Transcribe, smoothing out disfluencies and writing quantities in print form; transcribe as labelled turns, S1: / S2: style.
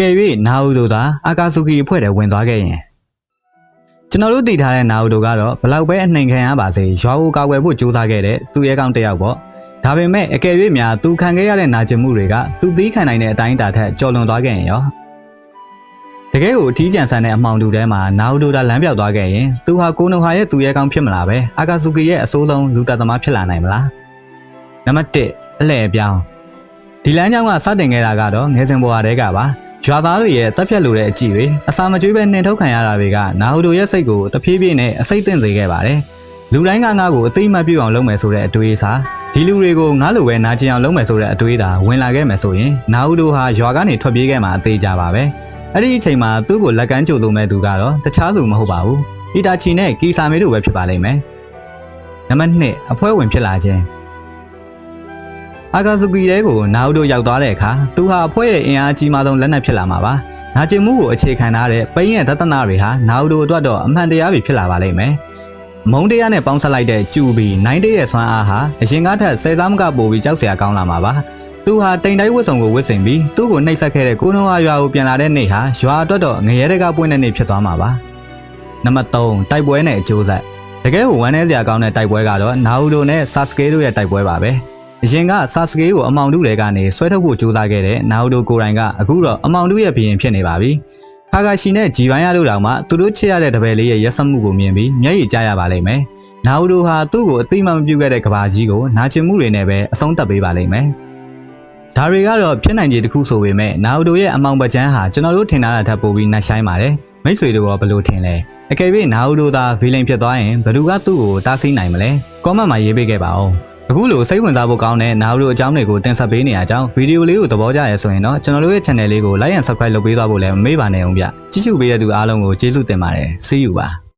S1: ကယ်၍နာဦးတို့သာအာကာဆူကီအဖွဲ့ထဲဝင်သွားခဲ့ရင်ကျွန်တော်တို့တည်ထားတဲ့နာဦးတို့ကတော့ဘလောက်ပဲအနှိမ်ခံရပါစေရွာကိုကောက်ွယ်ဖို့ကြိုးစားခဲ့တဲ့သူရဲကောင်းတစ်ယောက်ပေါ့ဒါပေမဲ့အကယ်၍များသူခံခဲ့ရတဲ့နာကျင်မှုတွေကသူသီးခံနိုင်တဲ့အတိုင်းအတာထက်ကျော်လွန်သွားခဲ့ရင်ရောတကယ်ကိုအထီးကျန်ဆန်တဲ့အမှောင်တူထဲမှာနာဦးတို့သာလမ်းပြောက်သွားခဲ့ရင်သူဟာကိုနိုဟာရဲ့သူရဲကောင်းဖြစ်မလားပဲအာကာဆူကီရဲ့အဆိုးဆုံးလူသက်သမားဖြစ်လာနိုင်မလားနံပါတ်1အလှည့်ပြောင်းဒီလမ်းကြောင်းကစတင်ခဲ့တာကတော့ငယ်စဉ်ဘဝတည်းကပါရွာသားတွေရဲ့တပ်ဖြတ်လိုတဲ့အကြည့်တွေအစာမကျွေးပဲနှင်ထုတ်ခံရတာတွေကနာဟူတို့ရဲ့စိတ်ကိုတဖြည်းဖြည်းနဲ့အစိတ်သင့်စေခဲ့ပါတယ်လူတိုင်းကငါ့ကိုအသိမှတ်ပြုအောင်လုပ်မယ်ဆိုတဲ့အတွေးစားဒီလူတွေကိုငါ့လိုပဲနာကျင်အောင်လုပ်မယ်ဆိုတဲ့အတွေးသာဝင်လာခဲ့မယ်ဆိုရင်နာဟူတို့ဟာရွာကနေထွက်ပြေးခဲ့မှာအသေးကြပါပဲအဲ့ဒီအချိန်မှာသူ့ကိုလက်ကမ်းကြိုလို့မဲ့သူကတော့တခြားသူမဟုတ်ပါဘူးအီတာချီနဲ့ကီဆာမေတို့ပဲဖြစ်ပါလိမ့်မယ်နံပါတ်2အဖွဲ့ဝင်ဖြစ်လာခြင်းအာကာဆူကီရဲကိုနာဟူတို့ရောက်သွားတဲ့အခါသူဟာအဖွဲ့ရဲ့အင်အားကြီးမားဆုံးလက်နက်ဖြစ်လာမှာပါ။နာကျင်မှုကိုအခြေခံထားတဲ့ပိန်းရဲ့ဒသနာတွေဟာနာဟူတို့အတွက်တော့အမှန်တရားပဲဖြစ်လာပါလိမ့်မယ်။မုံတရားနဲ့ပေါင်းဆက်လိုက်တဲ့ကျူဘီနိုင်တဲ့ရဲ့ဆွမ်းအားဟာအရင်ကထက်ဆယ်စားမကပိုပြီးကြောက်စရာကောင်းလာမှာပါ။သူဟာတိမ်တိုင်းဝတ်စုံကိုဝတ်ဆင်ပြီးသူ့ကိုနှိပ်စက်ခဲ့တဲ့ကိုနိုဟာရွာကိုပြန်လာတဲ့နေ့ဟာရွာအတွက်တော့ငရဲတကပွင့်တဲ့နေ့ဖြစ်သွားမှာပါ။နံပါတ်3တိုက်ပွဲနဲ့အကျိုးဆက်တကယ်ကိုဝမ်းနည်းစရာကောင်းတဲ့တိုက်ပွဲကတော့နာဟူတို့နဲ့ဆာစကေတို့ရဲ့တိုက်ပွဲပါပဲ။အရင်ကဆာစကေကိုအမောင်တုတွေကနေဆွဲထုတ်ဖို့ကြိုးစားခဲ့တဲ့နာဟူတိုကိုယ်တိုင်ကအခုတော့အမောင်တုရဲ့ဘီရင်ဖြစ်နေပါပြီ။ခါကာရှီနဲ့ဂျီပိုင်းရတို့တောင်မှသူတို့ချစ်ရတဲ့တပည့်လေးရဲ့ရက်စက်မှုကိုမြင်ပြီးမျက်ရည်ကျရပါလိမ့်မယ်။နာဟူတိုဟာသူ့ကိုအသိမှမပြုခဲ့တဲ့ကဘာကြီးကိုနာကျင်မှုတွေနဲ့ပဲအဆုံးသတ်ပေးပါလိမ့်မယ်။ဒါတွေကတော့ဖြစ်နိုင်ခြေတစ်ခုဆိုပေမဲ့နာဟူတိုရဲ့အမောင်ပချမ်းဟာကျွန်တော်တို့ထင်ထားတာထက်ပိုပြီးနှက်ဆိုင်ပါတယ်။မိတ်ဆွေတို့ရောဘယ်လိုထင်လဲ။အကယ်၍နာဟူတိုသာဗီလိန်ဖြစ်သွားရင်ဘယ်သူကသူ့ကိုတားဆီးနိုင်မလဲ။ကောမန့်မှာရေးပေးခဲ့ပါဦး။အခုလိုစိတ်ဝင်စားဖို့ကောင်းတဲ့နာဟူတို့အကြောင်းတွေကိုတင်ဆက်ပေးနေရကြောင်းဗီဒီယိုလေးကိုသဘောကျရဆိုရင်တော့ကျွန်တော်တို့ရဲ့ channel လေးကို like and subscribe လုပ်ပေးသွားဖို့လည်းမမေ့ပါနဲ့အောင်ဗျကြည့်ရှုပေးတဲ့သူအားလုံးကိုကျေးဇူးတင်ပါတယ် See you ပါ